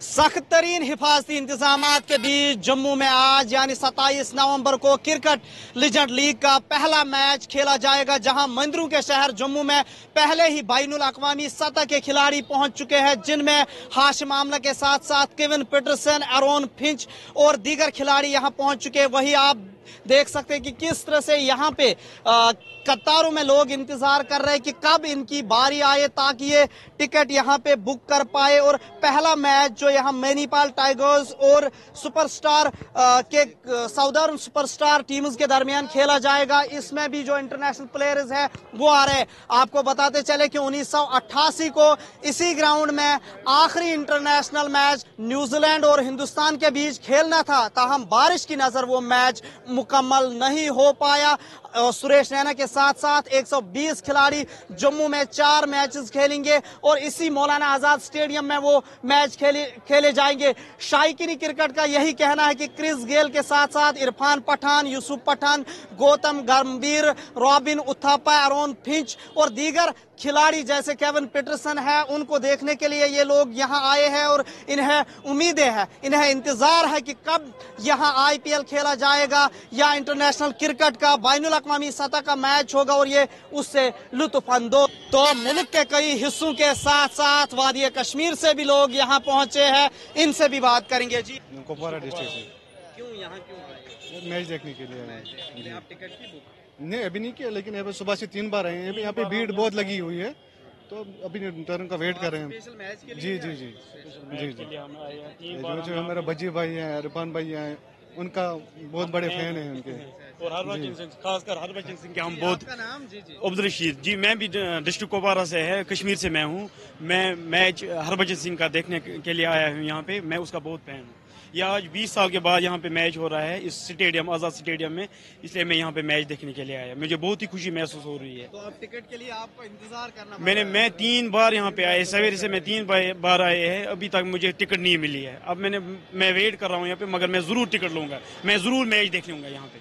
सख्त तरीन हिफाजती इंतजाम के बीच जम्मू में आज यानी 27 नवंबर को क्रिकेट लीजेंड लीग का पहला मैच खेला जाएगा, जहां मंदिरों के शहर जम्मू में पहले ही बैनुल अक़वामी सतह के खिलाड़ी पहुंच चुके हैं, जिनमें हाशिम आमला के साथ साथ केविन पीटरसन, एरोन फिंच और दीगर खिलाड़ी यहां पहुंच चुके हैं। वही आप देख सकते हैं कि किस तरह से यहाँ पे कतारों में लोग इंतजार कर रहे हैं कि कब इनकी बारी आए ताकि ये टिकट यहाँ पे बुक कर पाए। और पहला मैच जो यहाँ मणिपाल टाइगर्स और सुपरस्टार के साउदर्न सुपरस्टार टीम्स के दरमियान खेला जाएगा। इसमें भी जो इंटरनेशनल प्लेयर्स हैं वो आ रहे हैं। आपको बताते चले कि 1988 को इसी ग्राउंड में आखिरी इंटरनेशनल मैच न्यूजीलैंड और हिंदुस्तान के बीच खेलना था, ताहम बारिश की नजर वो मैच मुकम्मल नहीं हो पाया। सुरेश रैना के साथ साथ 120 खिलाड़ी जम्मू में 4 मैचेस खेलेंगे और इसी मौलाना आजाद स्टेडियम में वो मैच खेले जाएंगे। शाइकीनी क्रिकेट का यही कहना है कि क्रिस गेल के साथ साथ इरफान पठान, यूसुफ पठान, गौतम गंभीर, रॉबिन उथापा, एरोन फिंच और दीगर खिलाड़ी जैसे केविन पीटरसन है, उनको देखने के लिए ये लोग यहाँ आए हैं और इन्हें उम्मीदें हैं, इन्हें इंतजार है कि कब यहाँ IPL खेला जाएगा या इंटरनेशनल क्रिकेट का बैनुल अक़वामी सतह का मैच होगा और ये उससे लुत्फ अंदोज। तो मुल्क के कई हिस्सों के साथ साथ वादी कश्मीर से भी लोग यहाँ पहुंचे हैं, इनसे भी बात करेंगे। जी, कुपवारा डिस्ट्रिक्ट से। क्यों यहाँ क्यों आए? मैच देखने के लिए। आप टिकट की बुक? नहीं, अभी नहीं किया, लेकिन अभी सुबह से 3 बार आए हैं। अभी यहाँ पे भीड़ बहुत लगी हुई है, तो अभी टर्न का वेट कर रहे हैं। स्पेशल मैच के लिए? जी जी जी जी जी। जो मेरा बज्जी भाई है, इरफान भाई हैं, उनका बहुत बड़े फैन हैं उनके। और हरभजन सिंह, खासकर हरभजन सिंह के हम बहुत। आपका नाम? जी जी। अब्दुल रशीद जी, मैं भी डिस्ट्रिक्ट कुपवारा से है, कश्मीर से मैं हूँ। मैं मैच हरभजन सिंह का देखने के लिए आया हूँ यहाँ पे। मैं उसका बहुत फैन हूँ। यह आज 20 साल के बाद यहाँ पे मैच हो रहा है इस स्टेडियम, आजाद स्टेडियम में, इसलिए मैं यहाँ पे मैच देखने के लिए आया। मुझे बहुत ही खुशी महसूस हो रही है। तो अब टिकट के लिए आपको इंतजार करना? मैं 3 बार यहाँ पे आए, सवेरे से मैं 3 बार आए हैं, अभी तक मुझे टिकट नहीं मिली है। अब मैं वेट कर रहा हूँ यहाँ पे, मगर मैं जरूर टिकट लूंगा, मैं जरूर मैच देख लूंगा यहाँ पे।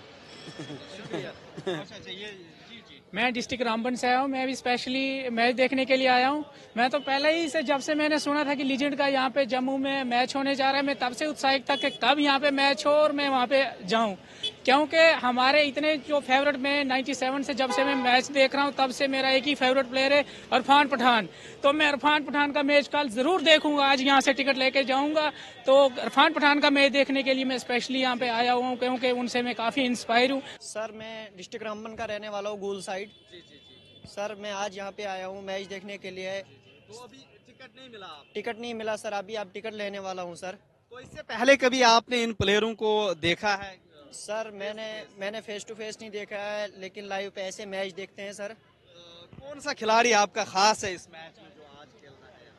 मैं डिस्ट्रिक्ट रामबन से आया हूँ। मैं भी स्पेशली मैच देखने के लिए आया हूँ। मैं तो पहले ही से, जब से मैंने सुना था कि लीजेंड का यहाँ पे जम्मू में मैच होने जा रहा है, मैं तब से उत्साहित था कि कब यहाँ पे मैच हो और मैं वहाँ पे जाऊँ, क्योंकि हमारे इतने जो फेवरेट, में 97 से जब से मैं मैच देख रहा हूँ तब से मेरा एक ही फेवरेट प्लेयर है, इरफान पठान। तो मैं इरफान पठान का मैच कल जरूर देखूंगा। आज यहाँ से टिकट लेके जाऊंगा, तो इरफान पठान का मैच देखने के लिए मैं स्पेशली यहाँ पे आया हुआ हूँ, क्योंकि उनसे मैं काफी इंस्पायर हूँ। सर, मैं डिस्ट्रिक्ट रामबन का रहने वाला हूँ, गोल साइड। जी जी जी। सर, मैं आज यहाँ पे आया हूँ मैच देखने के लिए। तो अभी टिकट नहीं मिला? टिकट नहीं मिला सर, अभी आप टिकट लेने वाला हूँ सर। तो इससे पहले कभी आपने इन प्लेयरों को देखा है? सर, मैंने फेस टू फेस नहीं देखा है, लेकिन लाइव पे ऐसे मैच देखते हैं सर। कौन सा खिलाड़ी आपका खास है इस मैच में जो आज खेल रहा है?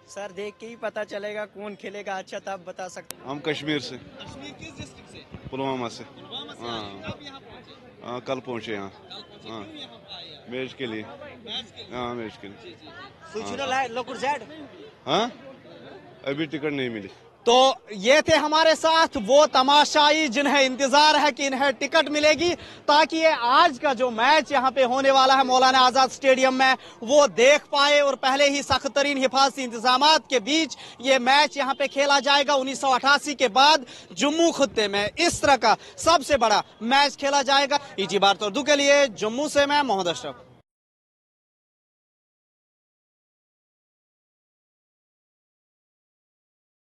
सर, देख के ही पता चलेगा कौन खेलेगा अच्छा, तब बता सकते हैं। हम कश्मीर से। कश्मीर किस डिस्ट्रिक्ट से? पुलवामा से। पुलवामा से। हाँ। कब यहाँ पहुंचे? कल पहुंचे यहाँ। कल पहुंचे। हाँ। क्यों यहाँ पे आए? मैच के लिए। मैच के लिए? हाँ, मैच के लिए। जी जी। हाँ, अभी टिकट नहीं मिली। तो ये थे हमारे साथ वो तमाशाई जिन्हें इंतजार है कि इन्हें टिकट मिलेगी ताकि ये आज का जो मैच यहाँ पे होने वाला है मौलाना आजाद स्टेडियम में वो देख पाए। और पहले ही सख्त तरीन हिफाजती इंतजामात के बीच ये मैच यहाँ पे खेला जाएगा। 1988 के बाद जम्मू खत्ते में इस तरह का सबसे बड़ा मैच खेला जाएगा। इजी बात उर्दू के लिए जम्मू से मैं मोहम्मद अशरफ।